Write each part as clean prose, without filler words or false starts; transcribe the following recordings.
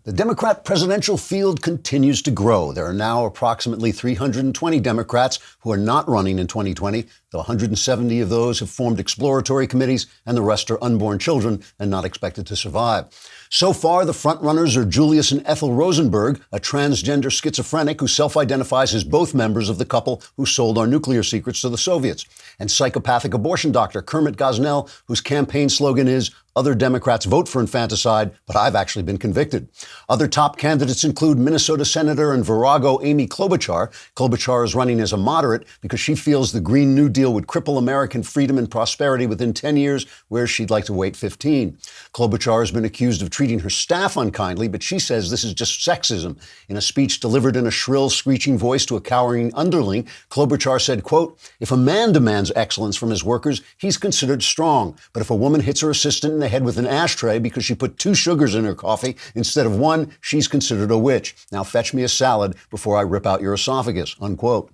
The Democrat presidential field continues to grow. There are now approximately 320 Democrats who are not running in 2020, though 170 of those have formed exploratory committees, and the rest are unborn children and not expected to survive. So far, the frontrunners are Julius and Ethel Rosenberg, a transgender schizophrenic who self-identifies as both members of the couple who sold our nuclear secrets to the Soviets, and psychopathic abortion doctor Kermit Gosnell, whose campaign slogan is, "Other Democrats vote for infanticide, but I've actually been convicted." Other top candidates include Minnesota Senator and Virago Amy Klobuchar. Klobuchar is running as a moderate because she feels the Green New Deal would cripple American freedom and prosperity within 10 years, whereas she'd like to wait 15. Klobuchar has been accused of treating her staff unkindly, but she says this is just sexism. In a speech delivered in a shrill, screeching voice to a cowering underling, Klobuchar said, quote, "If a man demands excellence from his workers, he's considered strong. But if a woman hits her assistant in the head with an ashtray because she put 2 sugars in her coffee instead of 1, she's considered a witch. Now fetch me a salad before I rip out your esophagus," unquote.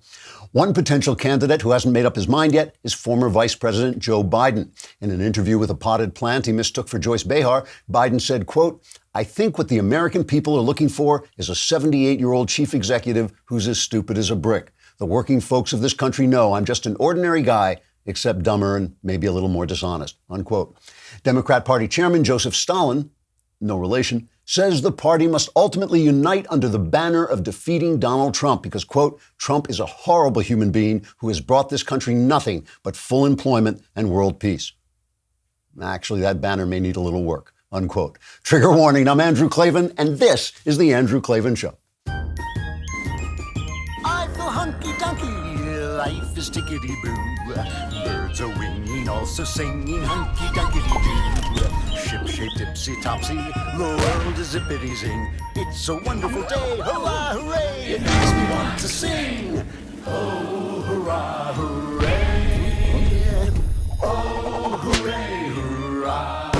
One potential candidate who hasn't made up his mind yet is former Vice President Joe Biden. In an interview with a potted plant he mistook for Joyce Behar, Biden said, quote, "I think what the American people are looking for is a 78-year-old chief executive who's as stupid as a brick. The working folks of this country know I'm just an ordinary guy, except dumber and maybe a little more dishonest," unquote. Democrat Party Chairman Joseph Stalin, no relation, says the party must ultimately unite under the banner of defeating Donald Trump because, quote, "Trump is a horrible human being who has brought this country nothing but full employment and world peace." Actually, that banner may need a little work, unquote. Trigger warning, I'm Andrew Clavin, and this is The Andrew Clavin Show. I feel hunky-dunky, life is tickety-boo. Birds are winging, also singing hunky-dunky-doo. Ship-shape, tipsy-topsy, the world is zippity-zing. It's a wonderful day, hurrah, hooray! It makes me want to sing. Oh, hurrah, hooray! Oh, hooray, hurrah!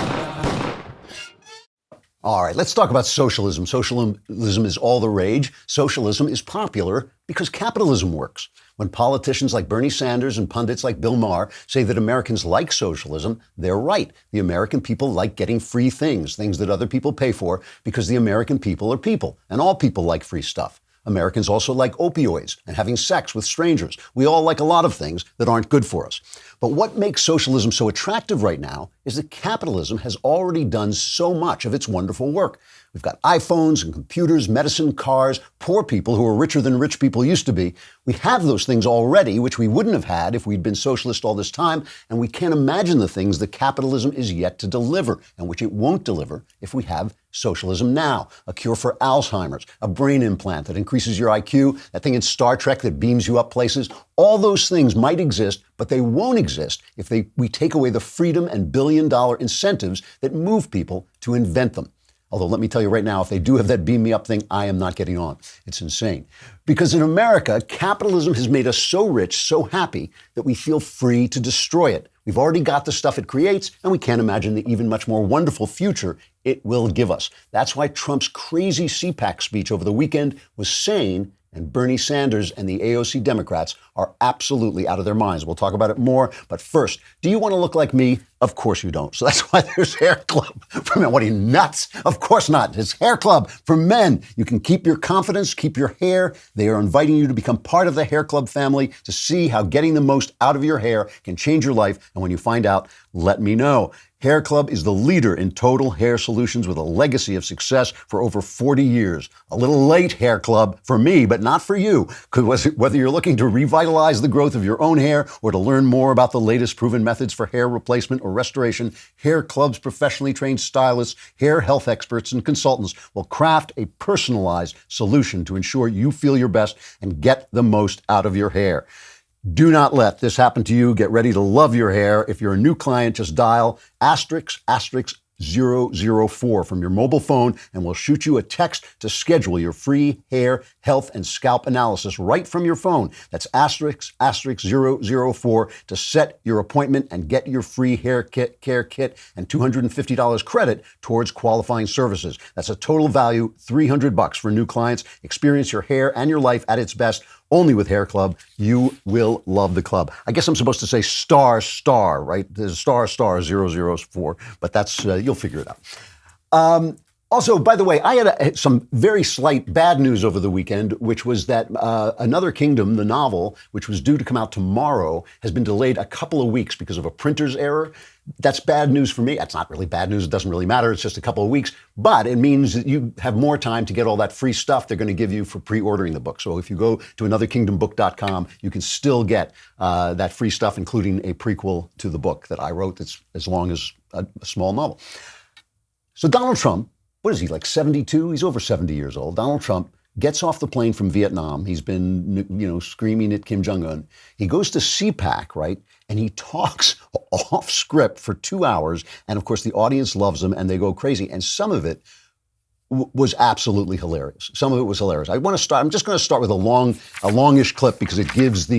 All right, let's talk about socialism. Socialism is all the rage. Socialism is popular because capitalism works. When politicians like Bernie Sanders and pundits like Bill Maher say that Americans like socialism, they're right. The American people like getting free things that other people pay for, because the American people are people, and all people like free stuff. Americans also like opioids and having sex with strangers. We all like a lot of things that aren't good for us. But what makes socialism so attractive right now is that capitalism has already done so much of its wonderful work. We've got iPhones and computers, medicine, cars, poor people who are richer than rich people used to be. We have those things already, which we wouldn't have had if we'd been socialist all this time, and we can't imagine the things that capitalism is yet to deliver, and which it won't deliver if we have socialism now. A cure for Alzheimer's, a brain implant that increases your IQ, that thing in Star Trek that beams you up places. All those things might exist, but they won't exist if we take away the freedom and billion-dollar incentives that move people to invent them. Although, let me tell you right now, if they do have that beam me up thing, I am not getting on. It's insane. Because in America, capitalism has made us so rich, so happy, that we feel free to destroy it. We've already got the stuff it creates, and we can't imagine the even much more wonderful future it will give us. That's why Trump's crazy CPAC speech over the weekend was sane, and Bernie Sanders and the AOC Democrats are absolutely out of their minds. We'll talk about it more. But first, do you want to look like me? Of course you don't. So that's why there's Hair Club for men. What are you, nuts? Of course not. It's Hair Club for men. You can keep your confidence, keep your hair. They are inviting you to become part of the Hair Club family to see how getting the most out of your hair can change your life. And when you find out, let me know. Hair Club is the leader in total hair solutions with a legacy of success for over 40 years. A little late, Hair Club, for me, but not for you. Because whether you're looking to revitalize the growth of your own hair or to learn more about the latest proven methods for hair replacement or restoration, Hair Club's professionally trained stylists, hair health experts, and consultants will craft a personalized solution to ensure you feel your best and get the most out of your hair. Do not let this happen to you. Get ready to love your hair. If you're a new client, just dial **004 from your mobile phone and we'll shoot you a text to schedule your free hair, health, and scalp analysis right from your phone. That's **004 to set your appointment and get your free hair care kit and $250 credit towards qualifying services. That's a total value $300 for new clients. Experience your hair and your life at its best. Only with Hair Club. You will love the club. I guess I'm supposed to say star, right? There's star 004, but that's, you'll figure it out. Also, by the way, I had some very slight bad news over the weekend, which was that Another Kingdom, the novel, which was due to come out tomorrow, has been delayed a couple of weeks because of a printer's error. That's bad news for me. That's not really bad news. It doesn't really matter. It's just a couple of weeks. But it means that you have more time to get all that free stuff they're going to give you for pre-ordering the book. So if you go to anotherkingdombook.com, you can still get that free stuff, including a prequel to the book that I wrote that's as long as a small novel. So Donald Trump, what is he, like 72? He's over 70 years old. Donald Trump gets off the plane from Vietnam. He's been, screaming at Kim Jong-un. He goes to CPAC, right? And he talks off script for 2 hours. And of course, the audience loves him and they go crazy. And some of it was absolutely hilarious. Some of it was hilarious. I'm just going to start with a longish clip because it gives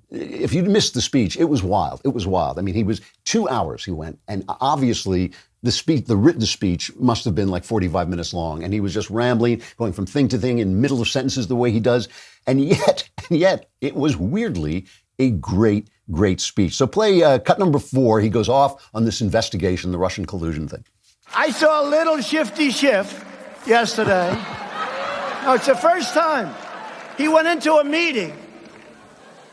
if you missed the speech, it was wild. It was wild. I mean, he was 2 hours he went. And obviously, the written speech must have been like 45 minutes long. And he was just rambling, going from thing to thing in middle of sentences the way he does. And yet, it was weirdly a great, great speech. So play cut number 4. He goes off on this investigation, the Russian collusion thing. I saw a little shifty Schiff yesterday. No, it's the first time. He went into a meeting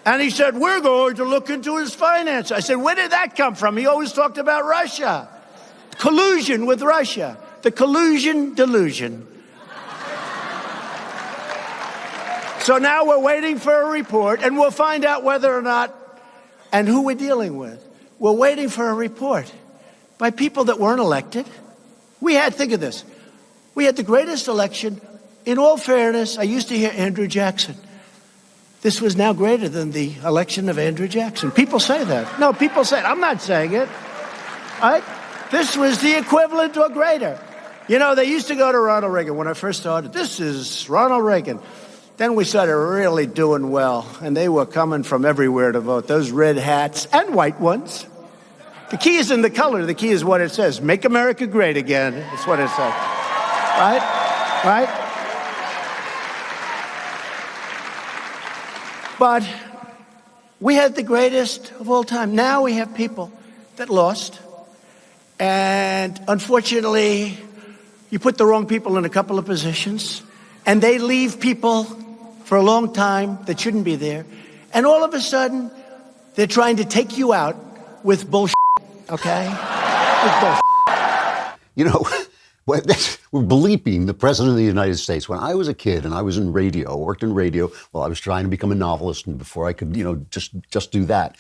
and he said, we're going to look into his finance. I said, where did that come from? He always talked about Russia. Collusion with Russia. The collusion delusion. So now we're waiting for a report, and we'll find out whether or not and who we're dealing with. We're waiting for a report by people that weren't elected. Think of this. We had the greatest election. In all fairness, I used to hear Andrew Jackson. This was now greater than the election of Andrew Jackson. People say that. No, people say it. I'm not saying it. All right? This was the equivalent or greater. They used to go to Ronald Reagan when I first started. This is Ronald Reagan. Then we started really doing well, and they were coming from everywhere to vote. Those red hats and white ones. The key isn't the color. The key is what it says. Make America great again. That's what it says. Right? But we had the greatest of all time. Now we have people that lost. And unfortunately, you put the wrong people in a couple of positions, and they leave people for a long time that shouldn't be there. And all of a sudden, they're trying to take you out with bullshit, okay? With bullshit. We're bleeping the President of the United States. When I was a kid and I was in radio, worked in radio, well, I was trying to become a novelist, and before I could, just do that.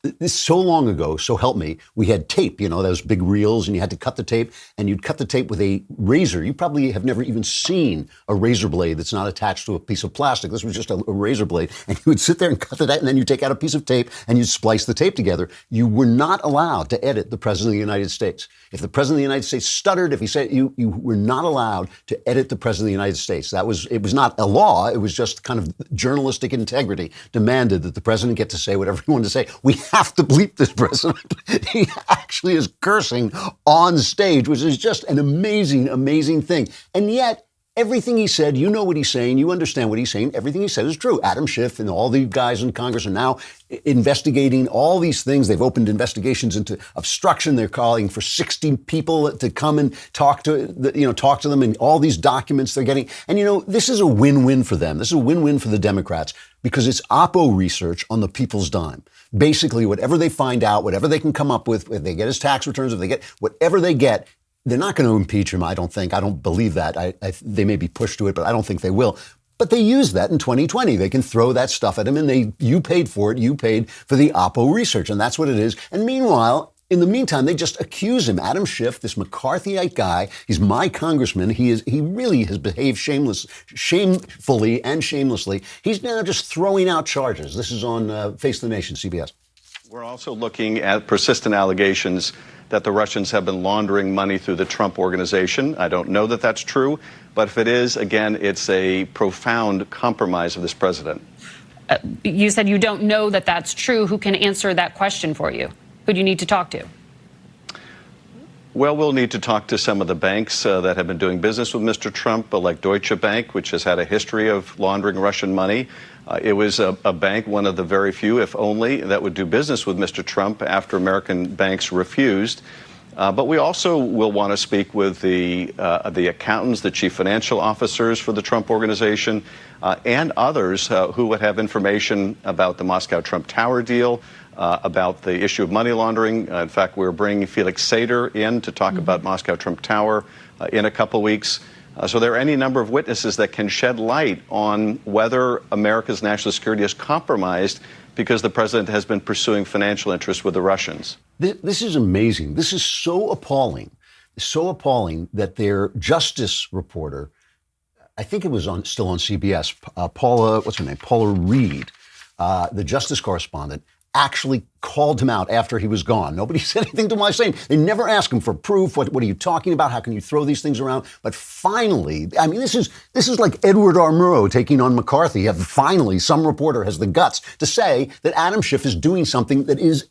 This so long ago, so help me, we had tape, those big reels, and you had to cut the tape, and you'd cut the tape with a razor. You probably have never even seen a razor blade that's not attached to a piece of plastic. This was just a razor blade, and you would sit there and cut that, and then you take out a piece of tape, and you'd splice the tape together. You were not allowed to edit the President of the United States. If the President of the United States stuttered, if he said, you were not allowed to edit the President of the United States. It was not a law. It was just kind of journalistic integrity demanded that the President get to say whatever he wanted to say. We have to bleep this president. He actually is cursing on stage, which is just an amazing, amazing thing. And yet, everything he said, you know what he's saying, you understand what he's saying, everything he said is true. Adam Schiff and all the guys in Congress are now investigating all these things. They've opened investigations into obstruction. They're calling for 60 people to come and talk to them, and all these documents they're getting. And this is a win-win for them. This is a win-win for the Democrats because it's Oppo research on the people's dime. Basically, whatever they find out, whatever they can come up with, if they get his tax returns, if they get whatever they get, they're not going to impeach him, I don't think. I don't believe that. They may be pushed to it, but I don't think they will. But they use that in 2020. They can throw that stuff at him, and you paid for it. You paid for the Oppo research, and that's what it is. And meanwhile, in the meantime, they just accuse him. Adam Schiff, this McCarthyite guy, he's my congressman. He really has behaved shamefully and shamelessly. He's now just throwing out charges. This is on Face the Nation, CBS. We're also looking at persistent allegations that the Russians have been laundering money through the Trump Organization. I don't know that that's true, but if it is, again, it's a profound compromise of this president. You said you don't know that that's true. Who can answer that question for you? Who do you need to talk to? Well, we'll need to talk to some of the banks that have been doing business with Mr. Trump, like Deutsche Bank, which has had a history of laundering Russian money. It was a bank, one of the very few, if only, that would do business with Mr. Trump after American banks refused. But we also will want to speak with the accountants, the chief financial officers for the Trump organization, and others who would have information about the Moscow Trump Tower deal, about the issue of money laundering. In fact, we're bringing Felix Sater in to talk about Moscow Trump Tower in a couple weeks. So there are any number of witnesses that can shed light on whether America's national security is compromised because the president has been pursuing financial interests with the Russians. This is amazing. This is so appalling that their justice reporter, I think it was still on CBS, Paula Reed, the justice correspondent, actually called him out after he was gone. Nobody said anything to him while saying. They never asked him for proof. What are you talking about? How can you throw these things around? But finally, I mean, this is like Edward R. Murrow taking on McCarthy. Finally, some reporter has the guts to say that Adam Schiff is doing something that is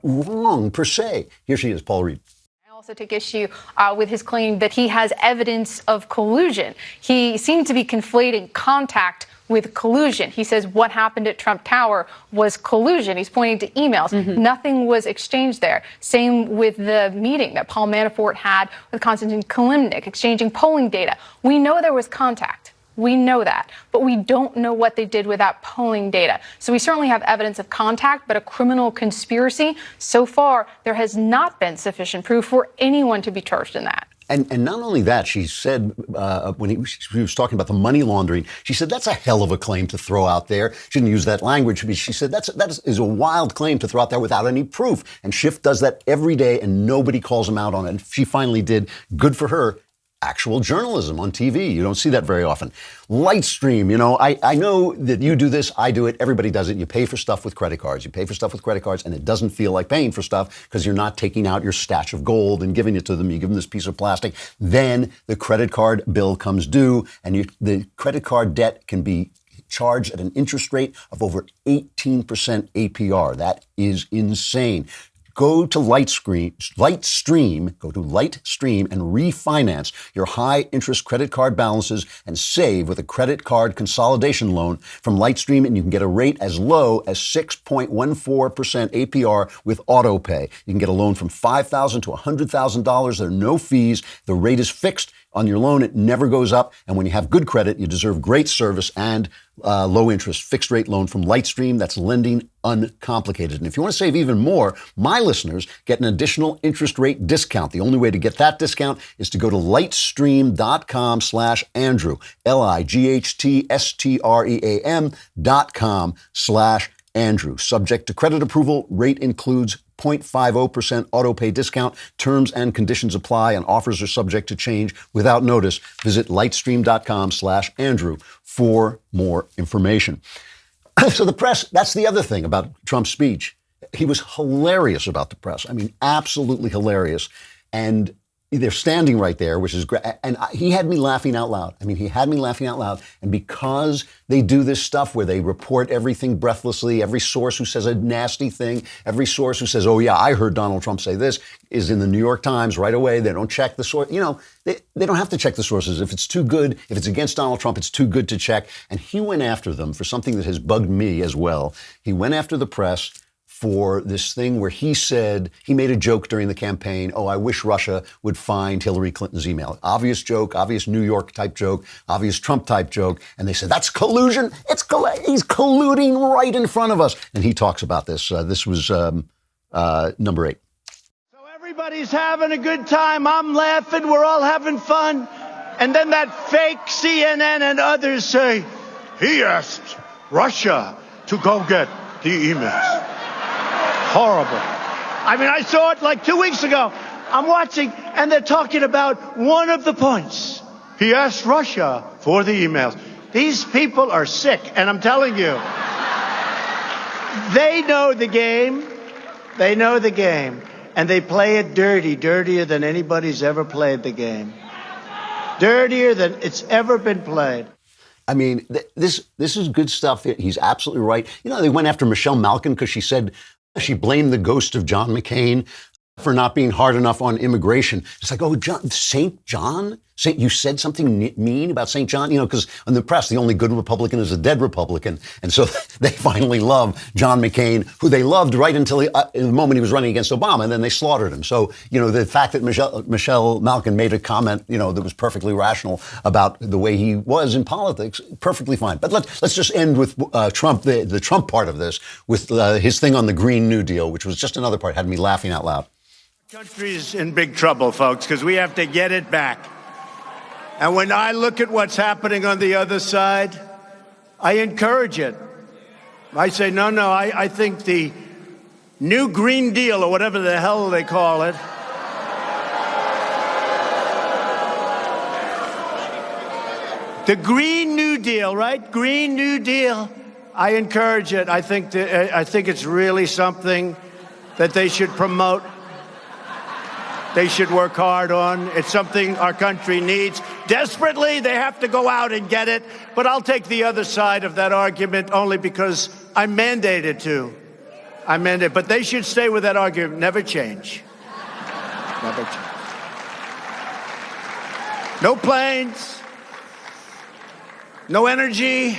wrong per se. Here she is, Paul Reed. I also take issue with his claim that he has evidence of collusion. He seemed to be conflating contact with collusion. He says what happened at Trump Tower was collusion. He's pointing to emails. Nothing was exchanged there. Same with the meeting that Paul Manafort had with Konstantin Kilimnik, exchanging polling data. We know there was contact. We know that, but we don't know what they did with that polling data. So we certainly have evidence of contact, but a criminal conspiracy, so far, there has not been sufficient proof for anyone to be charged in that. And not only that, she said, when he was talking about the money laundering, she said, that's a hell of a claim to throw out there. She didn't use that language. She said, that is a wild claim to throw out there without any proof. And Schiff does that every day, and nobody calls him out on it. And she finally did. Good for her. Actual journalism on TV. You don't see that very often. Lightstream, I know that you do this, I do it, everybody does it. You pay for stuff with credit cards. And it doesn't feel like paying for stuff because you're not taking out your stash of gold and giving it to them. You give them this piece of plastic. Then the credit card bill comes due, and the credit card debt can be charged at an interest rate of over 18% APR. That is insane. Go to Lightstream, and refinance your high-interest credit card balances and save with a credit card consolidation loan from Lightstream, and you can get a rate as low as 6.14% APR with AutoPay. You can get a loan from $5,000 to $100,000. There are no fees. The rate is fixed on your loan. It never goes up. And when you have good credit, you deserve great service and low interest fixed rate loan from Lightstream. That's lending uncomplicated. And if you want to save even more, my listeners get an additional interest rate discount. The only way to get that discount is to go to lightstream.com/Andrew, lightstream.com/Andrew. Subject to credit approval, rate includes 0.50% autopay discount. Terms and conditions apply, and offers are subject to change without notice. Visit lightstream.com/Andrew for more information. So the press, that's the other thing about Trump's speech. He was hilarious about the press. I mean, absolutely hilarious. And they're standing right there, which is great. And he had me laughing out loud. And because they do this stuff where they report everything breathlessly, every source who says a nasty thing, every source who says, oh, yeah, I heard Donald Trump say this, is in the New York Times right away. They don't check the source. They don't have to check the sources. If it's too good, if it's against Donald Trump, it's too good to check. And he went after them for something that has bugged me as well. He went after the press for this thing where he said, he made a joke during the campaign, I wish Russia would find Hillary Clinton's email. Obvious joke, obvious New York type joke, obvious Trump type joke. And they said, that's collusion. He's colluding right in front of us. And he talks about this. This was number 8. So everybody's having a good time. I'm laughing. We're all having fun. And then that fake CNN and others say, he asked Russia to go get the emails. Horrible. I mean, I saw it like 2 weeks ago. I'm watching, and they're talking about one of the points. He asked Russia for the emails. These people are sick, and I'm telling you, they know the game. They know the game, and they play it dirty, dirtier than anybody's ever played the game. Dirtier than it's ever been played. I mean, this is good stuff. He's absolutely right. They went after Michelle Malkin because she said she blamed the ghost of John McCain for not being hard enough on immigration. It's like, Saint John? You said something mean about St. John, because in the press, the only good Republican is a dead Republican. And so they finally love John McCain, who they loved right until in the moment he was running against Obama, and then they slaughtered him. So, the fact that Michelle Malkin made a comment, that was perfectly rational about the way he was in politics, perfectly fine. But let's just end with Trump, the Trump part of this, with his thing on the Green New Deal, which was just another part, had me laughing out loud. The country's in big trouble, folks, because we have to get it back. And when I look at what's happening on the other side, I encourage it. I say, no, I think the new Green Deal, or whatever the hell they call it, the Green New Deal, right? Green New Deal. I encourage it. I think it's really something that they should promote. They should work hard on. It's something our country needs. Desperately, they have to go out and get it. But I'll take the other side of that argument only because I'm mandated to. But they should stay with that argument. Never change. Never change. No planes. No energy.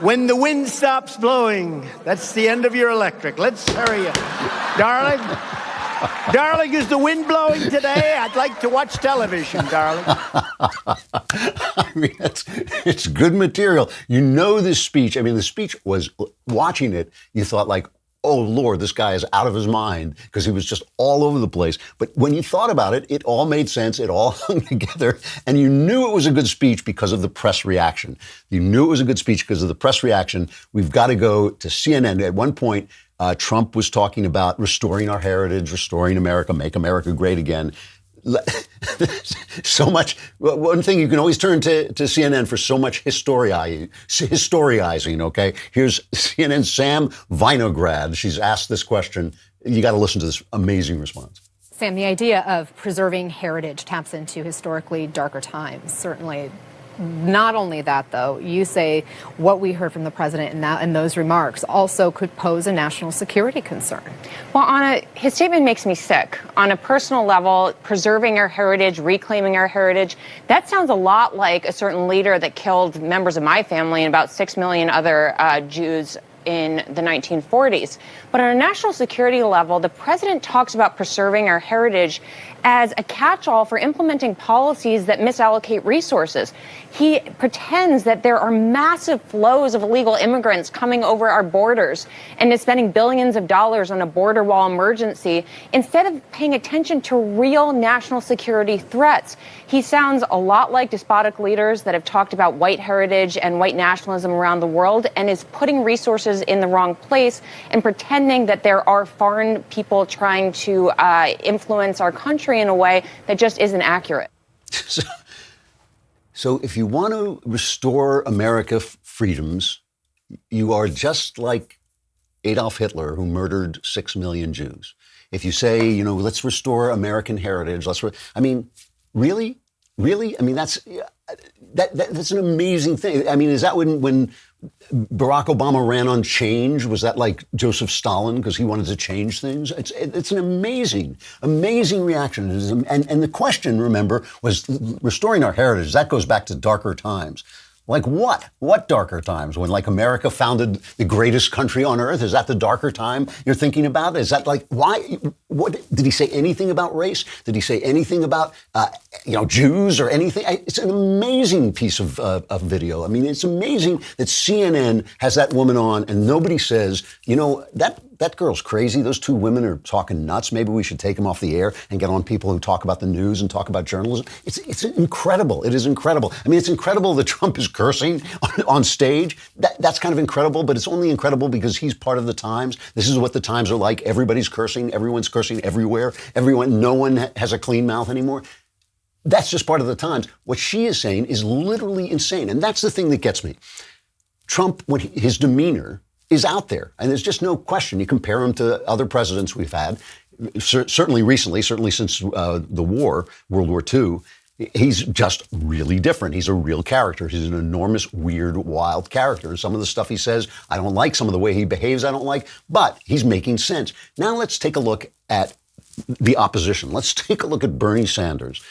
When the wind stops blowing, that's the end of your electric. Let's hurry up. Darling? Darling, is the wind blowing today? I'd like to watch television, darling. I mean, it's good material. This speech. I mean, the speech was, watching it, you thought like, oh, Lord, this guy is out of his mind, because he was just all over the place. But when you thought about it, it all made sense. It all hung together. And you knew it was a good speech because of the press reaction. You knew it was a good speech because of the press reaction. We've got to go to CNN. At one point, Trump was talking about restoring our heritage, restoring America, make America great again. So much. One thing, you can always turn to CNN for so much historiizing, okay? Here's CNN's Sam Vinograd. She's asked this question. You got to listen to this amazing response. Sam, the idea of preserving heritage taps into historically darker times, certainly. Not only that, though, you say what we heard from the president in those remarks also could pose a national security concern. Well, his statement makes me sick. On a personal level, preserving our heritage, reclaiming our heritage, that sounds a lot like a certain leader that killed members of my family and about 6 million other Jews in the 1940s. But on a national security level, the president talks about preserving our heritage as a catch-all for implementing policies that misallocate resources. He pretends that there are massive flows of illegal immigrants coming over our borders and is spending billions of dollars on a border wall emergency instead of paying attention to real national security threats. He sounds a lot like despotic leaders that have talked about white heritage and white nationalism around the world, and is putting resources in the wrong place and pretending that there are foreign people trying to influence our country in a way that just isn't accurate. So if you want to restore America freedoms, you are just like Adolf Hitler, who murdered 6 million Jews. If you say, let's restore American heritage, I mean, really? Really? I mean, that's an amazing thing. I mean, is that when Barack Obama ran on change? Was that like Joseph Stalin because he wanted to change things? It's an amazing reaction. And the question, remember, was restoring our heritage. That goes back to darker times. Like what? What darker times? When like America founded the greatest country on earth? Is that the darker time you're thinking about? Is that like, why? What did he say anything about race? Did he say anything about, Jews or anything? It's an amazing piece of video. I mean, it's amazing that CNN has that woman on and nobody says, that girl's crazy. Those two women are talking nuts. Maybe we should take them off the air and get on people who talk about the news and talk about journalism. It's incredible. It is incredible. I mean, it's incredible that Trump is cursing on stage. That's kind of incredible, but it's only incredible because he's part of the times. This is what the times are like. Everybody's cursing. Everyone's cursing everywhere. No one has a clean mouth anymore. That's just part of the times. What she is saying is literally insane. And that's the thing that gets me. Trump, his demeanor is out there. And there's just no question. You compare him to other presidents we've had, certainly recently, certainly since the war, World War II, he's just really different. He's a real character. He's an enormous, weird, wild character. Some of the stuff he says, I don't like. Some of the way he behaves, I don't like. But he's making sense. Now let's take a look at the opposition. Let's take a look at Bernie Sanders.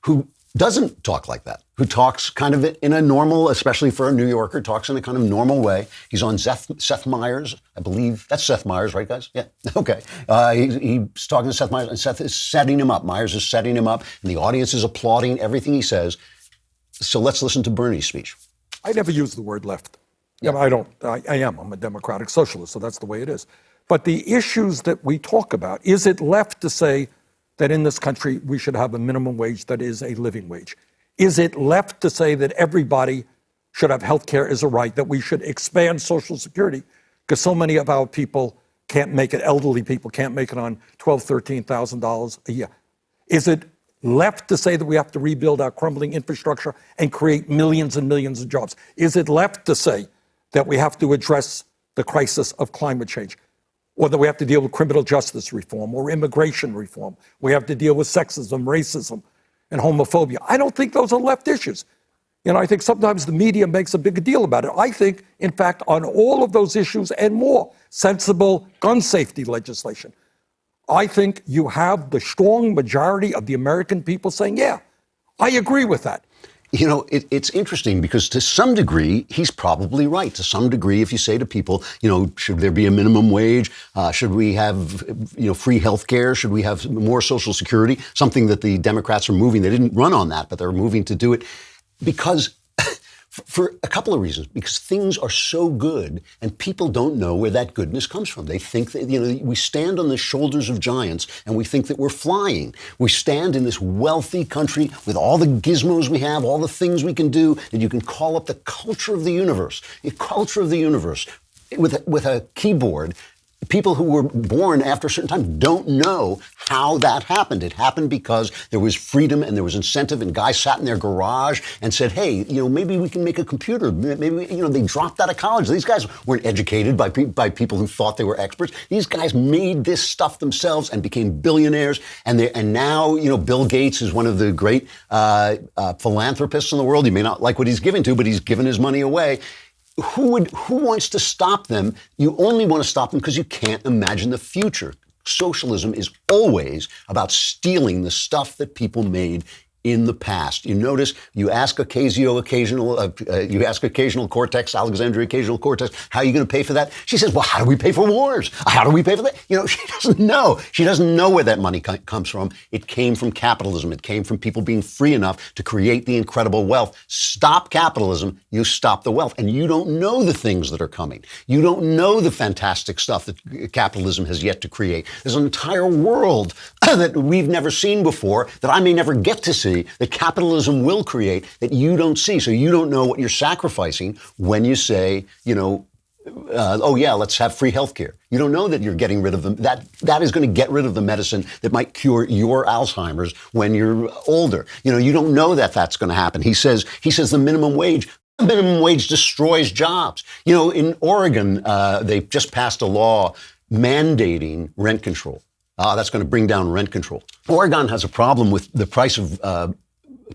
who doesn't talk like that, who talks kind of in a normal, especially for a New Yorker, talks in a kind of normal way. He's on Seth Meyers, I believe. That's Seth Meyers, right, guys? Yeah. Okay. He's talking to Seth Meyers, and Seth is setting him up. Meyers is setting him up, and the audience is applauding everything he says. So let's listen to Bernie's speech. I never use the word left. Yeah, I'm a democratic socialist, so that's the way it is. But the issues that we talk about, is it left to say that in this country we should have a minimum wage that is a living wage? Is it left to say that everybody should have health care as a right, that we should expand Social Security because so many of our people can't make it, elderly people can't make it on $12,000, $13,000 a year? Is it left to say that we have to rebuild our crumbling infrastructure and create millions and millions of jobs? Is it left to say that we have to address the crisis of climate change? Or that we have to deal with criminal justice reform or immigration reform? We have to deal with sexism, racism, and homophobia. I don't think those are left issues. I think sometimes the media makes a big deal about it. I think, in fact, on all of those issues and more, sensible gun safety legislation, I think you have the strong majority of the American people saying, yeah, I agree with that. It's interesting because to some degree, he's probably right. To some degree, if you say to people, should there be a minimum wage? Should we have, free health care? Should we have more Social Security? Something that the Democrats are moving. They didn't run on that, but they're moving to do it because for a couple of reasons, because things are so good and people don't know where that goodness comes from. They think that, we stand on the shoulders of giants and we think that we're flying. We stand in this wealthy country with all the gizmos we have, all the things we can do, that you can call up the culture of the universe. The culture of the universe with a keyboard. People who were born after a certain time don't know how that happened. It happened because there was freedom and there was incentive, and guys sat in their garage and said, hey, maybe we can make a computer. Maybe, they dropped out of college. These guys weren't educated by people who thought they were experts. These guys made this stuff themselves and became billionaires. And now, Bill Gates is one of the great philanthropists in the world. You may not like what he's giving to, but he's given his money away. Who wants to stop them? You only want to stop them because you can't imagine the future. Socialism is always about stealing the stuff that people made in the past. You notice, you ask occasional Cortex, Alexandria occasional Cortex, how are you going to pay for that? She says, well, how do we pay for wars? How do we pay for that? She doesn't know. She doesn't know where that money comes from. It came from capitalism. It came from people being free enough to create the incredible wealth. Stop capitalism, you stop the wealth. And you don't know the things that are coming. You don't know the fantastic stuff that capitalism has yet to create. There's an entire world that we've never seen before, that I may never get to see, that capitalism will create, that you don't see. So you don't know what you're sacrificing when you say, oh yeah, let's have free health care. You don't know that you're getting rid of them. That is going to get rid of the medicine that might cure your Alzheimer's when you're older. You don't know that that's going to happen. He says the minimum wage destroys jobs. In Oregon, they just passed a law mandating rent control. That's going to bring down rent control. Oregon has a problem with the price of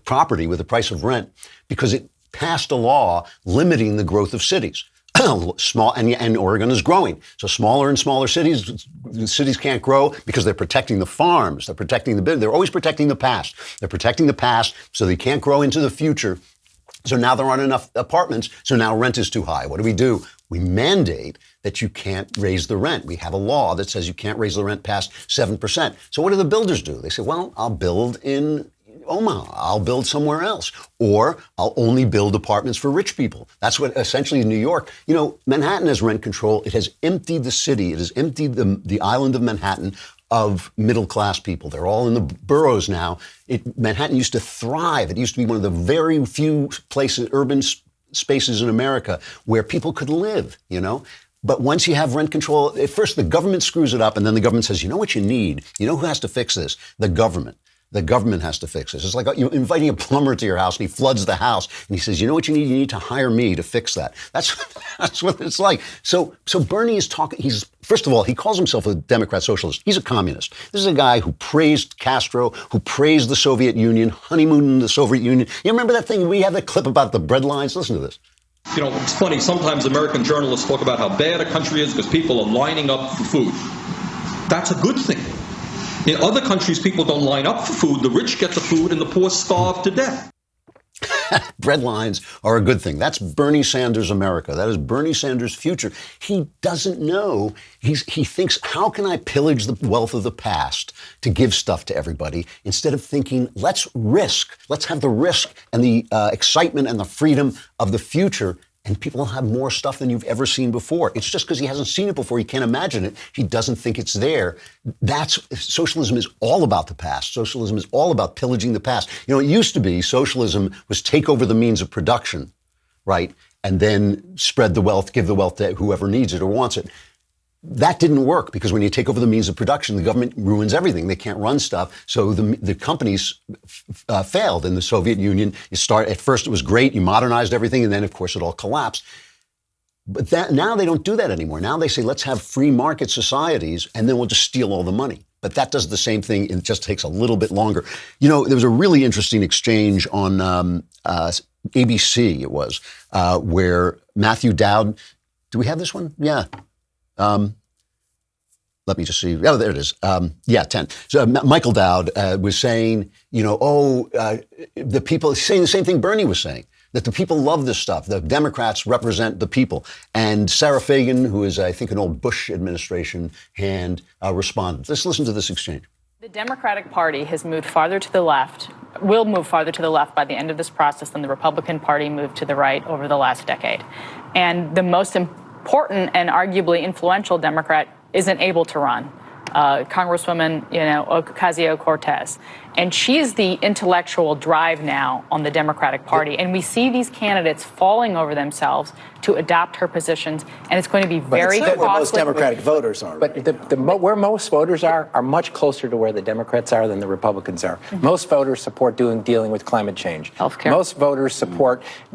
property, with the price of rent, because it passed a law limiting the growth of cities. And Oregon is growing. So smaller and smaller cities can't grow because they're protecting the farms. They're protecting they're always protecting the past. They're protecting the past so they can't grow into the future. So now there aren't enough apartments. So now rent is too high. What do? We mandate that you can't raise the rent. We have a law that says you can't raise the rent past 7%. So what do the builders do? They say, well, I'll build in Omaha. I'll build somewhere else. Or I'll only build apartments for rich people. That's what essentially New York, Manhattan has rent control. It has emptied the city. It has emptied the island of Manhattan of middle-class people. They're all in the boroughs now. Manhattan used to thrive. It used to be one of the very few places, urban spaces in America where people could live, But once you have rent control, at first the government screws it up, and then the government says, you know what you need? You know who has to fix this? The government. The government has to fix this. It's like you're inviting a plumber to your house, and he floods the house, and he says, you know what you need? You need to hire me to fix that. That's what it's like. So Bernie is talking, first of all, he calls himself a Democrat socialist. He's a communist. This is a guy who praised Castro, who praised the Soviet Union, honeymooned in the Soviet Union. You remember that thing? We have that clip about the bread lines. Listen to this. It's funny, sometimes American journalists talk about how bad a country is because people are lining up for food. That's a good thing. In other countries, people don't line up for food. The rich get the food and the poor starve to death. Bread lines are a good thing. That's Bernie Sanders' America. That is Bernie Sanders' future. He doesn't know. He thinks, how can I pillage the wealth of the past to give stuff to everybody, instead of thinking, let's risk. Let's have the risk and the excitement and the freedom of the future, and people will have more stuff than you've ever seen before. It's just because he hasn't seen it before. He can't imagine it. He doesn't think it's there. Socialism is all about the past. Socialism is all about pillaging the past. You know, it used to be socialism was take over the means of production, right? And then spread the wealth, give the wealth to whoever needs it or wants it. That didn't work, because when you take over the means of production, the government ruins everything. They can't run stuff. So the companies failed in the Soviet Union. At first it was great. You modernized everything. And then, of course, it all collapsed. But now they don't do that anymore. Now they say, let's have free market societies, and then we'll just steal all the money. But that does the same thing. It just takes a little bit longer. You know, there was a really interesting exchange on ABC, it was, where Matthew Dowd, do we have this one? Yeah. Let me just see. Oh, there it is. 10. So Michael Dowd was saying, the people, saying the same thing Bernie was saying, that the people love this stuff. The Democrats represent the people. And Sarah Fagan, who is, I think, an old Bush administration hand, responded. Let's listen to this exchange. The Democratic Party has moved farther to the left, will move farther to the left by the end of this process than the Republican Party moved to the right over the last decade. And the most important and arguably influential Democrat isn't able to run. Congresswoman, Ocasio-Cortez. And she's the intellectual drive now on the Democratic Party. And we see these candidates falling over themselves to adopt her positions. And it's going to be very costly. Where most Democratic voters are. But where most voters are much closer to where the Democrats are than the Republicans are. Mm-hmm. Most voters support dealing with climate change. Healthcare. Most voters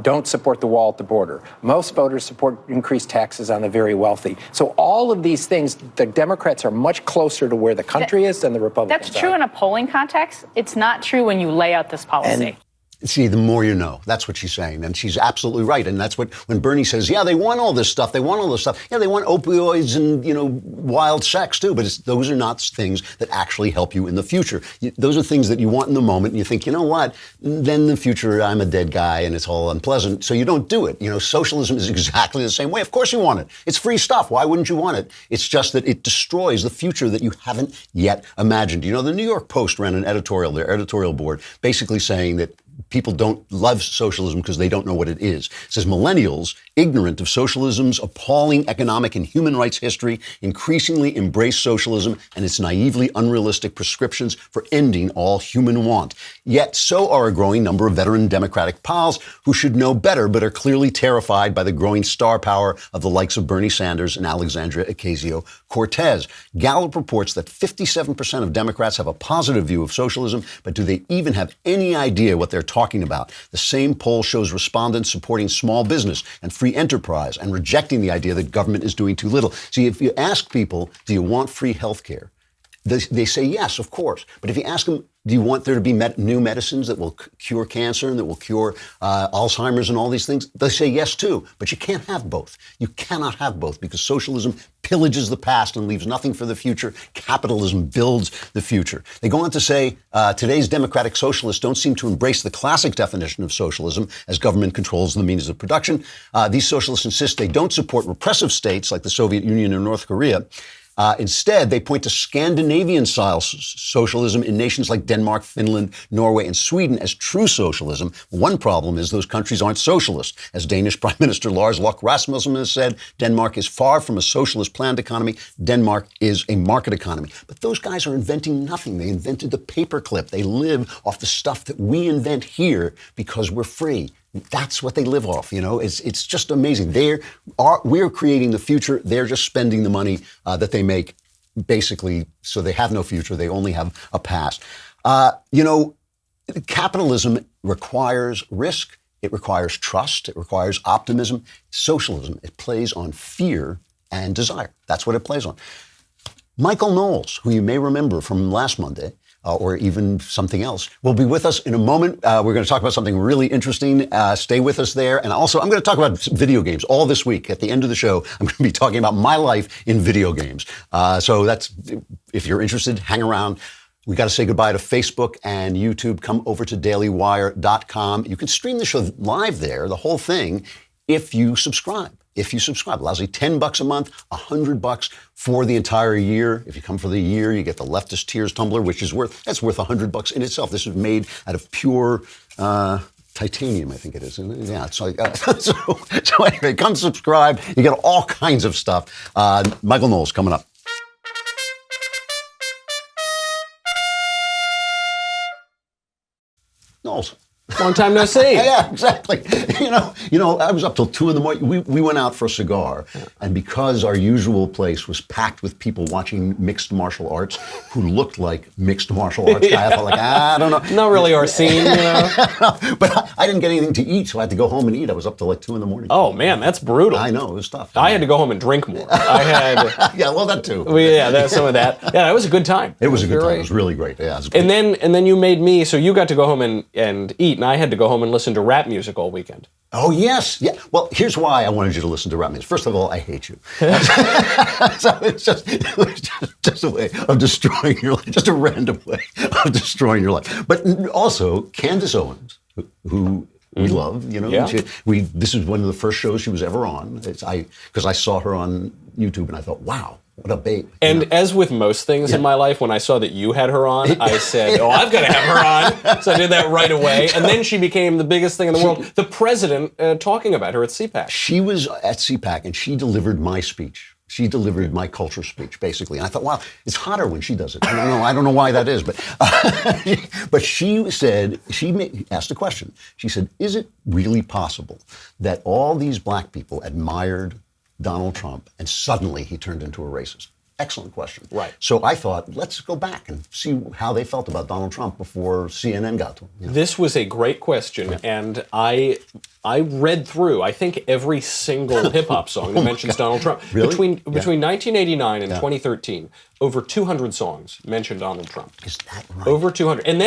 don't support the wall at the border. Most voters support increased taxes on the very wealthy. So all of these things, the Democrats are much closer to where the country is than the Republicans That's true in a polling context. It's not true when you lay out this policy. See, the more you know. That's what she's saying. And she's absolutely right. And that's when Bernie says, yeah, they want all this stuff. They want all this stuff. Yeah, they want opioids and, wild sex, too. But those are not things that actually help you in the future. Those are things that you want in the moment. And you think, you know what? Then in the future, I'm a dead guy and it's all unpleasant. So you don't do it. Socialism is exactly the same way. Of course you want it. It's free stuff. Why wouldn't you want it? It's just that it destroys the future that you haven't yet imagined. The New York Post ran an editorial, their editorial board, basically saying that people don't love socialism because they don't know what it is. It says millennials, ignorant of socialism's appalling economic and human rights history, increasingly embrace socialism and its naively unrealistic prescriptions for ending all human want. Yet so are a growing number of veteran Democratic pals who should know better but are clearly terrified by the growing star power of the likes of Bernie Sanders and Alexandria Ocasio-Cortez. Gallup reports that 57% of Democrats have a positive view of socialism, but do they even have any idea what they're talking about? The same poll shows respondents supporting small business and free enterprise and rejecting the idea that government is doing too little. See, if you ask people, do you want free health care? They say yes, of course. But if you ask them, do you want there to be new medicines that will cure cancer and that will cure Alzheimer's and all these things? They say yes, too. But you can't have both. You cannot have both because socialism pillages the past and leaves nothing for the future. Capitalism builds the future. They go on to say today's democratic socialists don't seem to embrace the classic definition of socialism as government controls the means of production. These socialists insist they don't support repressive states like the Soviet Union or North Korea. Instead, they point to Scandinavian-style socialism in nations like Denmark, Finland, Norway, and Sweden as true socialism. One problem is those countries aren't socialist. As Danish Prime Minister Lars Løkke Rasmussen has said, Denmark is far from a socialist planned economy. Denmark is a market economy. But those guys are inventing nothing. They invented the paperclip. They live off the stuff that we invent here because we're free. That's what they live off, It's just amazing. We're creating the future. They're just spending the money that they make, basically, so they have no future. They only have a past. Capitalism requires risk. It requires trust. It requires optimism. Socialism, it plays on fear and desire. That's what it plays on. Michael Knowles, who you may remember from last Monday, or even something else, will be with us in a moment. We're going to talk about something really interesting. Stay with us there. And also, I'm going to talk about video games all this week. At the end of the show, I'm going to be talking about my life in video games. So if you're interested, hang around. We got to say goodbye to Facebook and YouTube. Come over to dailywire.com. You can stream the show live there, the whole thing, if you subscribe. If you subscribe, it allows you $10 a month, $100 for the entire year. If you come for the year, you get the Leftist Tears tumbler, which is worth $100 in itself. This is made out of pure titanium, I think it is. Yeah, it's like so anyway, come subscribe. You get all kinds of stuff. Michael Knowles coming up. Knowles. Long time no see. Yeah, exactly. You know, I was up till 2 a.m. We went out for a cigar, and because our usual place was packed with people watching mixed martial arts who looked like mixed martial arts guy, I felt like, I don't know. Not really our scene, you know. But I didn't get anything to eat, so I had to go home and eat. I was up till like 2 a.m. Oh man, that's brutal. I know, it was tough. I had to go home and drink more. I had. Yeah, well, that too. That's some of that. Yeah, it was a good time. It was a good time. It was really great. Yeah, it was great. And then you made me, so you got to go home and eat, and I had to go home and listen to rap music all weekend. Oh, yes. Yeah. Well, here's why I wanted you to listen to rap music. First of all, I hate you. So it's just a way of destroying your life, just a random way of destroying your life. But also, Candace Owens, who we love, you know. Yeah. This is one of the first shows she was ever on. Because I saw her on YouTube and I thought, wow. What a babe. And as with most things in my life, when I saw that you had her on, I said, oh, I've got to have her on. So I did that right away. And then she became the biggest thing in the world. The president talking about her at CPAC. She was at CPAC and she delivered my speech. She delivered my culture speech, basically. And I thought, wow, it's hotter when she does it. I don't know why that is. But she said, asked a question. She said, is it really possible that all these black people admired Donald Trump, and suddenly he turned into a racist? Excellent question. Right. So I thought, let's go back and see how they felt about Donald Trump before CNN got to him. You know? This was a great question, and I read through, I think, every single hip-hop song that mentions Donald Trump. Really? Between 1989 and 2013, over 200 songs mentioned Donald Trump. Is that right? Over 200. And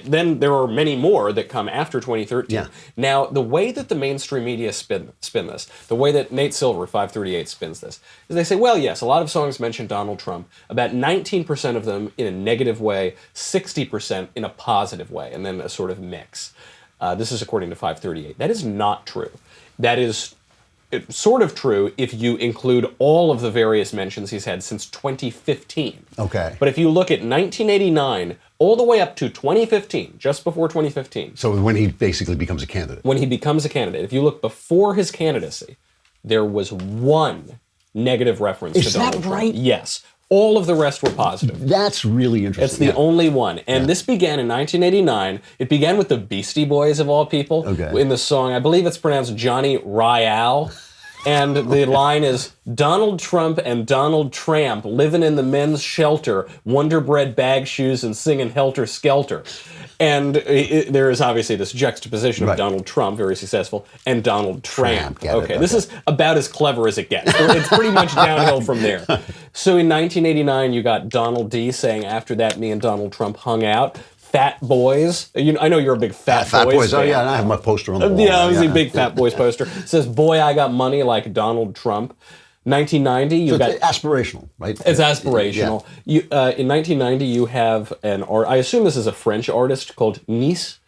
then there are many more that come after 2013. Yeah. Now, the way that the mainstream media spin this, the way that Nate Silver, 538, spins this, is they say, well, yes, a lot of songs mention Donald Trump, about 19% of them in a negative way, 60% in a positive way, and then a sort of mix. This is according to 538. That is not true. That is sort of true if you include all of the various mentions he's had since 2015. Okay. But if you look at 1989 all the way up to 2015, just before 2015. So when he basically becomes a candidate. When he becomes a candidate. If you look before his candidacy, there was one negative reference to Donald Trump. Is that right? Yes. All of the rest were positive. That's really interesting. It's the only one. And this began in 1989. It began with the Beastie Boys, of all people, in the song, I believe it's pronounced Johnny Royale. And the line is, Donald Trump and Donald Tramp living in the men's shelter, Wonder Bread bag shoes and singing Helter Skelter. And there is obviously this juxtaposition of Donald Trump, very successful, and Donald Tramp. This is about as clever as it gets. It's pretty much downhill from there. So in 1989, you got Donald D. saying, after that, me and Donald Trump hung out. Fat Boys. I know you're a big Fat Boys fan. Oh, yeah, and I have my poster on the wall. Yeah, I was a big Fat Boys poster. It says, boy, I got money like Donald Trump. 1990, you got... It's aspirational, right? It's aspirational. Yeah. In 1990, you have I assume this is a French artist called Nice,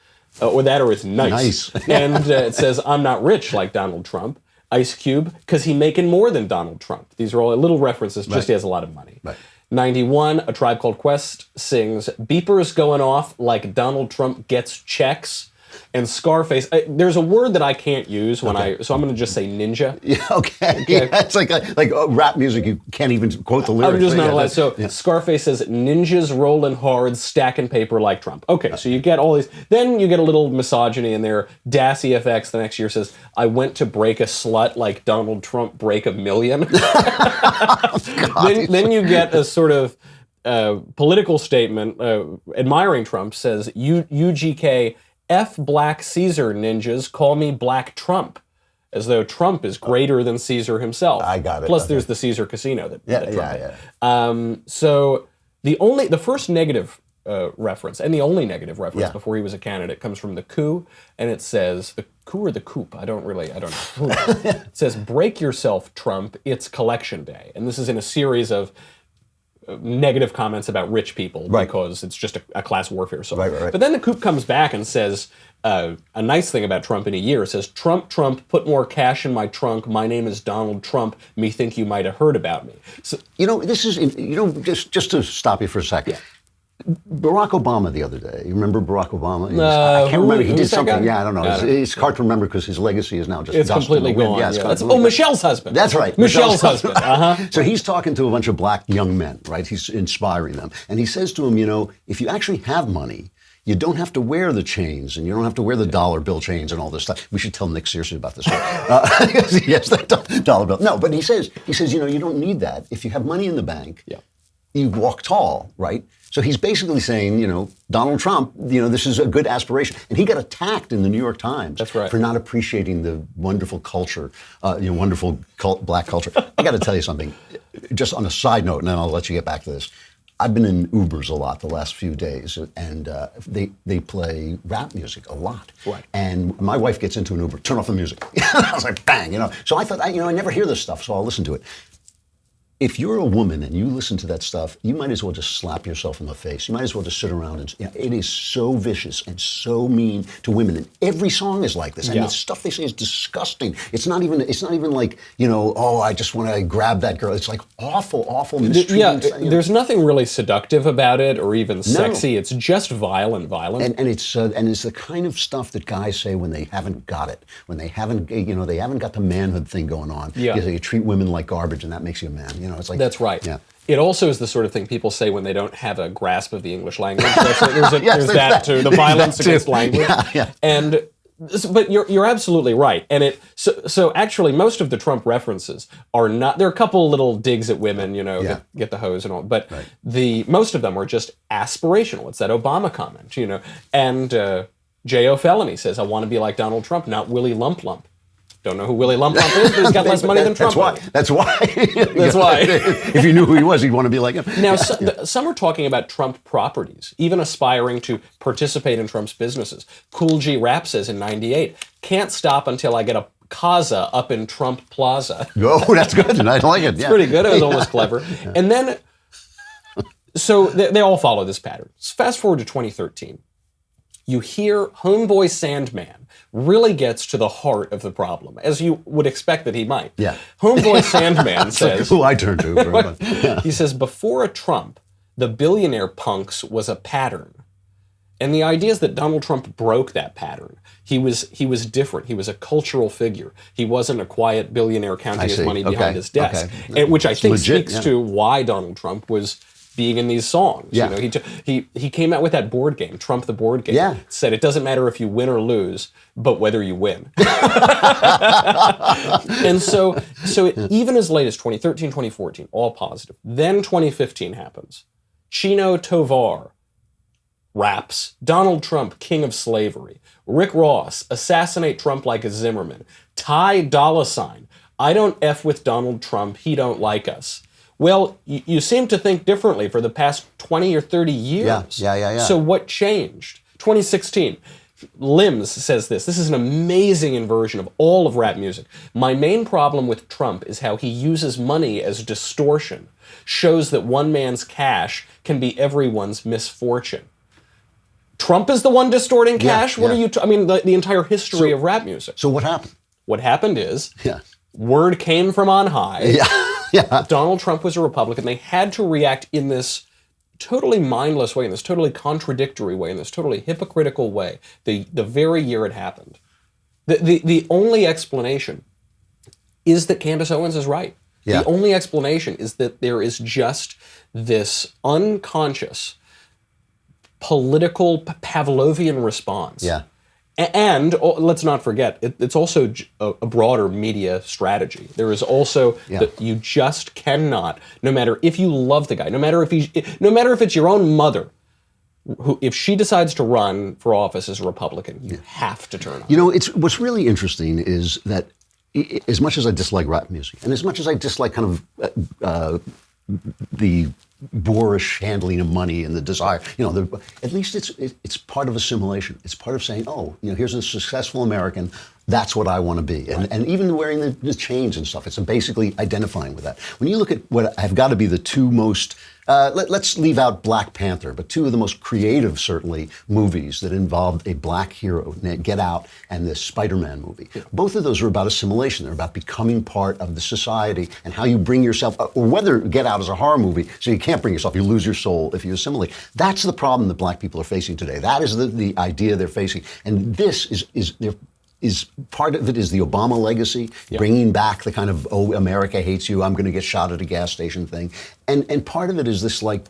or it's Nice. And it says, I'm not rich like Donald Trump. Ice Cube, because he making more than Donald Trump. These are all little references, just he has a lot of money. Right. 91, A Tribe Called Quest sings, beepers going off like Donald Trump gets checks. And Scarface, there's a word that I can't use so I'm going to just say ninja. Yeah, okay. Yeah, it's like rap music, you can't even quote the lyrics. I'm just not allowed. So Scarface says, ninjas rolling hard, stacking paper like Trump. Okay, so you get all these. Then you get a little misogyny in there. Dassy FX the next year says, I went to break a slut like Donald Trump break a million. Then you get a sort of political statement admiring Trump, says, UGK, F Black Caesar ninjas, call me Black Trump, as though Trump is greater than Caesar himself. I got it. Plus, there's the Caesar Casino that Trump had. So the first negative reference, and the only negative reference before he was a candidate, comes from the coup, and it says, the coup or the coup? I don't know. It says, break yourself, Trump, it's collection day. And this is in a series of negative comments about rich people because it's just a class warfare song. But then the coup comes back and says a nice thing about Trump in a year. It says, Trump, put more cash in my trunk. My name is Donald Trump. Me think you might have heard about me. So, this is, just to stop you for a second. Yeah. Barack Obama the other day. You remember Barack Obama? I can't remember. He did something. Yeah, I don't know. It's hard to remember because his legacy is now just it's dust completely in the wind. gone. Yeah, it's Michelle's husband. That's right. Michelle's husband. So he's talking to a bunch of black young men, right? He's inspiring them. And he says to them, if you actually have money, you don't have to wear the chains, and you don't have to wear the dollar bill chains and all this stuff. We should tell Nick seriously about this. Yes, that dollar bill. No, but he says, you don't need that. If you have money in the bank, you walk tall, right? So he's basically saying, Donald Trump, this is a good aspiration. And he got attacked in the New York Times for not appreciating the wonderful culture, wonderful black culture. I got to tell you something, just on a side note, and then I'll let you get back to this. I've been in Ubers a lot the last few days, and they play rap music a lot. Right. And my wife gets into an Uber, turn off the music. I was like, bang, So I thought, I never hear this stuff, so I'll listen to it. If you're a woman and you listen to that stuff, you might as well just slap yourself in the face. You might as well just sit around and, it is so vicious and so mean to women. And every song is like this. And the stuff they say is disgusting. It's not even like, I just want to grab that girl. It's like awful mistreatment. Yeah, there's nothing really seductive about it or even sexy. No. It's just violent. And it's the kind of stuff that guys say when they haven't got it, when they haven't got the manhood thing going on. Yeah. You treat women like garbage and that makes you a man. It's like, that's right. Yeah. It also is the sort of thing people say when they don't have a grasp of the English language. There's that too, the violence against language. Yeah. But you're absolutely right. And so actually most of the Trump references are not, there are a couple little digs at women, get the hose and all, but most of them are just aspirational. It's that Obama comment, and J.O. Felony says, I want to be like Donald Trump, not Willie Lump Lump. Don't know who Willie Lump Lump is, but he's got less money than Trump. That's why. That's why. If you knew who he was, you'd want to be like him. Now, some are talking about Trump properties, even aspiring to participate in Trump's businesses. Cool G Rap says in '98, can't stop until I get a casa up in Trump Plaza. Oh, that's good. I like it. It's pretty good. It was almost clever. And then, so they all follow this pattern. Fast forward to 2013. You hear Homeboy Sandman really gets to the heart of the problem, as you would expect that he might. Yeah. Homeboy Sandman says... who I turn to. He says, before a Trump, the billionaire punks was a pattern. And the idea is that Donald Trump broke that pattern. He was different. He was a cultural figure. He wasn't a quiet billionaire counting his money behind his desk, which I think speaks to why Donald Trump was being in these songs. Yeah. He came out with that board game, Trump the Board Game. Yeah. Said it doesn't matter if you win or lose, but whether you win. And so even as late as 2013, 2014, all positive. Then 2015 happens. Chino Tovar raps, Donald Trump, king of slavery. Rick Ross, assassinate Trump like a Zimmerman. Ty Dolla $ign, I don't F with Donald Trump, he don't like us. Well, you seem to think differently for the past 20 or 30 years. Yeah. So what changed? 2016, Limbs says this. This is an amazing inversion of all of rap music. My main problem with Trump is how he uses money as distortion. Shows that one man's cash can be everyone's misfortune. Trump is the one distorting cash? What are you... the entire history of rap music. So what happened? What happened is... Word came from on high. Donald Trump was a Republican. They had to react in this totally mindless way, in this totally contradictory way, in this totally hypocritical way, the very year it happened. The only explanation is that Candace Owens is right. The only explanation is that there is just this unconscious political Pavlovian response. And let's not forget, it's also a broader media strategy. There is also that you just cannot, no matter if you love the guy, no matter if it's your own mother, who if she decides to run for office as a Republican, you have to turn on. What's really interesting is that as much as I dislike rap music, and as much as I dislike kind of the boorish handling of money and the desire, at least it's part of assimilation. It's part of saying, here's a successful American. That's what I want to be. And even wearing the chains and stuff, it's basically identifying with that. When you look at what have got to be the two most, let's leave out Black Panther, but two of the most creative, certainly, movies that involved a black hero, Get Out and the Spider-Man movie. Both of those are about assimilation. They're about becoming part of the society and how you bring yourself, or whether Get Out is a horror movie, so you can't bring yourself, you lose your soul if you assimilate. That's the problem that black people are facing today. That is the idea they're facing. And this is part of it is the Obama legacy, bringing back the kind of, oh, America hates you, I'm going to get shot at a gas station thing. And part of it is this like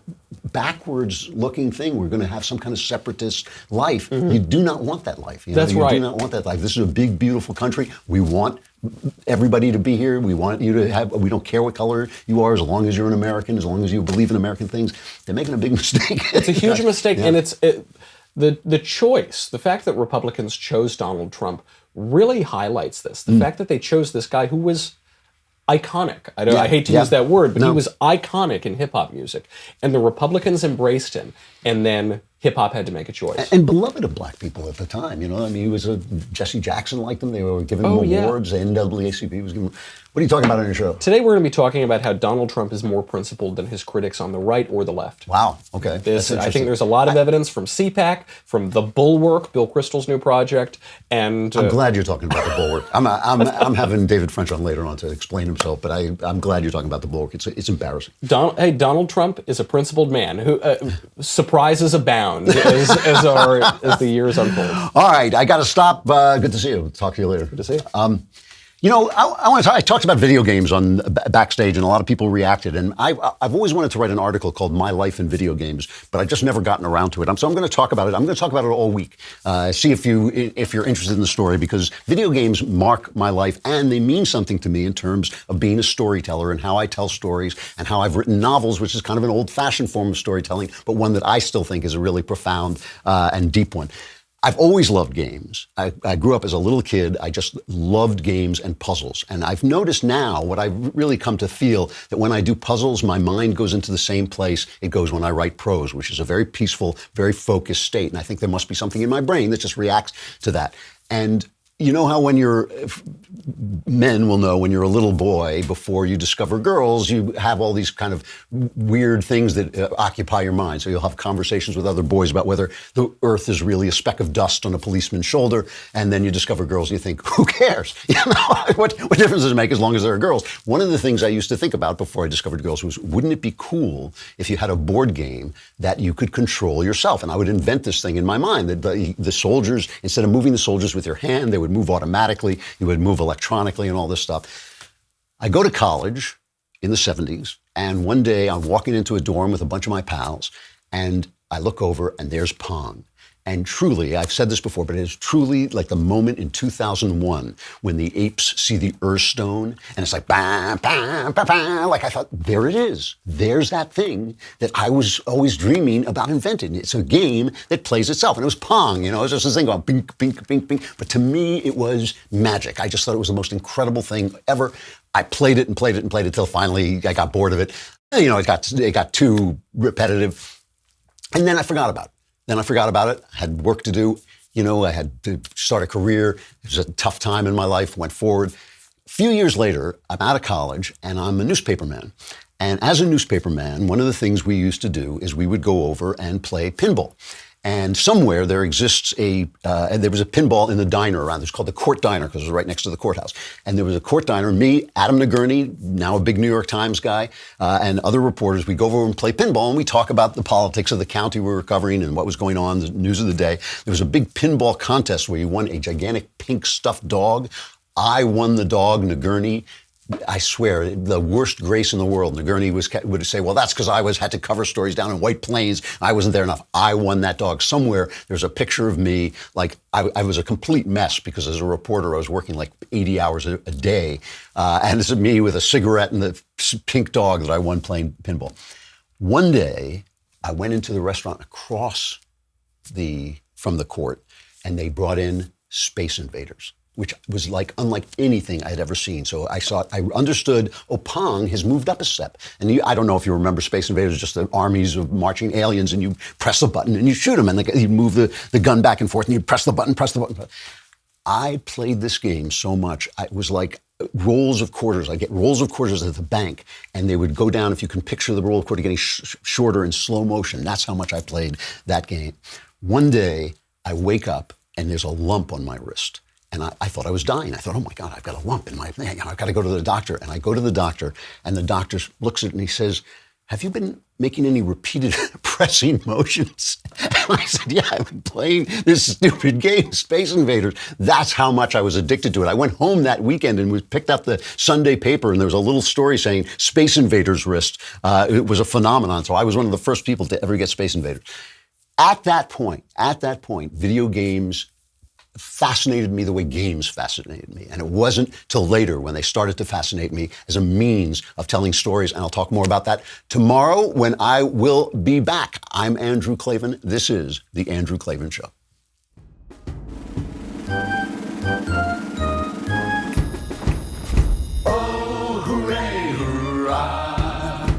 backwards looking thing. We're going to have some kind of separatist life. You do not want that life. That's right. You do not want that life. This is a big, beautiful country. We want everybody to be here. We want you to have, we don't care what color you are as long as you're an American, as long as you believe in American things. They're making a big mistake. It's a huge mistake. And the choice, the fact that Republicans chose Donald Trump really highlights this. The fact that they chose this guy who was iconic. I hate to use that word, but he was iconic in hip-hop music. And the Republicans embraced him. And then hip-hop had to make a choice. And beloved of black people at the time. You know, I mean, he was Jesse Jackson liked him. They were giving him awards. NAACP was giving him. What are you talking about on your show? Today we're going to be talking about how Donald Trump is more principled than his critics on the right or the left. Wow. Okay. I think there's a lot of evidence from CPAC, from The Bulwark, Bill Kristol's new project, and I'm glad you're talking about The Bulwark. I'm having David French on later on to explain himself, but I'm glad you're talking about The Bulwark. It's embarrassing. Donald Trump is a principled man who surprises abound as the years unfold. All right, I got to stop. Good to see you. Talk to you later. Good to see you. You know, I want to talk. I talked about video games on backstage, and a lot of people reacted. And I've always wanted to write an article called "My Life in Video Games," but I've just never gotten around to it. So I'm going to talk about it. I'm going to talk about it all week. See if you're interested in the story, because video games mark my life, and they mean something to me in terms of being a storyteller and how I tell stories, and how I've written novels, which is kind of an old-fashioned form of storytelling, but one that I still think is a really profound and deep one. I've always loved games. I grew up as a little kid. I just loved games and puzzles. And I've noticed now, what I've really come to feel, that when I do puzzles, my mind goes into the same place it goes when I write prose, which is a very peaceful, very focused state. And I think there must be something in my brain that just reacts to that. And you know how men will know when you're a little boy, before you discover girls, you have all these kind of weird things that occupy your mind. So you'll have conversations with other boys about whether the earth is really a speck of dust on a policeman's shoulder. And then you discover girls and you think, who cares? You know, what difference does it make as long as there are girls? One of the things I used to think about before I discovered girls was, wouldn't it be cool if you had a board game that you could control yourself? And I would invent this thing in my mind that the soldiers, instead of moving the soldiers with your hand, they would move automatically, you would move electronically and all this stuff. I go to college in the 70s, and one day I'm walking into a dorm with a bunch of my pals, and I look over and there's Pong. And truly, I've said this before, but it is truly like the moment in 2001 when the apes see the Ur stone, and it's like, bam, bam, bam, bam. Like I thought, there it is. There's that thing that I was always dreaming about inventing. It's a game that plays itself. And it was Pong, you know, it was just this thing going bink, bink, bink, bink. But to me, it was magic. I just thought it was the most incredible thing ever. I played it and played it and played it till finally I got bored of it. You know, it got too repetitive. And then I forgot about it. I had work to do. You know, I had to start a career. It was a tough time in my life, went forward. A few years later, I'm out of college and I'm a newspaperman. And as a newspaperman, one of the things we used to do is we would go over and play pinball. And somewhere there exists there was a pinball in the diner around. It's called the Court Diner because it was right next to the courthouse. And there was a Court Diner. Me, Adam Nagurney, now a big New York Times guy, and other reporters, we go over and play pinball, and we talk about the politics of the county we were covering and what was going on, the news of the day. There was a big pinball contest where you won a gigantic pink stuffed dog. I won the dog, Nagurney. I swear, the worst grace in the world. Nagurney would say, well, that's because I had to cover stories down in White Plains. I wasn't there enough. I won that dog. Somewhere there's a picture of me, like I was a complete mess because as a reporter, I was working like 80 hours a day. And it's me with a cigarette and the pink dog that I won playing pinball. One day, I went into the restaurant across from the court, and they brought in Space Invaders, which was unlike anything I had ever seen. So I understood, Pong has moved up a step. And I don't know if you remember Space Invaders, just the armies of marching aliens, and you press the button and you shoot them, and you move the gun back and forth, and you press the button. I played this game so much. It was like rolls of quarters. I get rolls of quarters at the bank, and they would go down. If you can picture the roll of quarter getting shorter in slow motion, that's how much I played that game. One day, I wake up, and there's a lump on my wrist. And I thought I was dying. I thought, oh my God, I've got a lump in my thing. I've got to go to the doctor. And I go to the doctor, and the doctor looks at it and he says, have you been making any repeated pressing motions? And I said, yeah, I've been playing this stupid game, Space Invaders. That's how much I was addicted to it. I went home that weekend and picked up the Sunday paper, and there was a little story saying Space Invaders wrist. It was a phenomenon. So I was one of the first people to ever get Space Invaders. At that point, video games fascinated me the way games fascinated me. And it wasn't till later when they started to fascinate me as a means of telling stories. And I'll talk more about that tomorrow when I will be back. I'm Andrew Clavin. This is The Andrew Clavin Show. Oh, hooray, hurrah.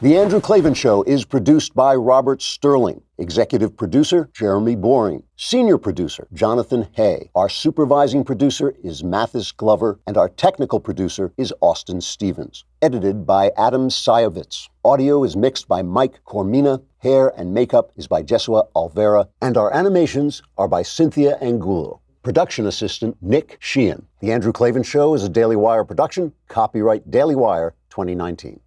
The Andrew Clavin Show is produced by Robert Sterling. Executive producer, Jeremy Boring. Senior producer, Jonathan Hay. Our supervising producer is Mathis Glover, and our technical producer is Austin Stevens. Edited by Adam Sayevitz. Audio is mixed by Mike Cormina. Hair and makeup is by Jesua Alvera. And our animations are by Cynthia Angulo. Production assistant, Nick Sheehan. The Andrew Clavin Show is a Daily Wire production. Copyright Daily Wire 2019.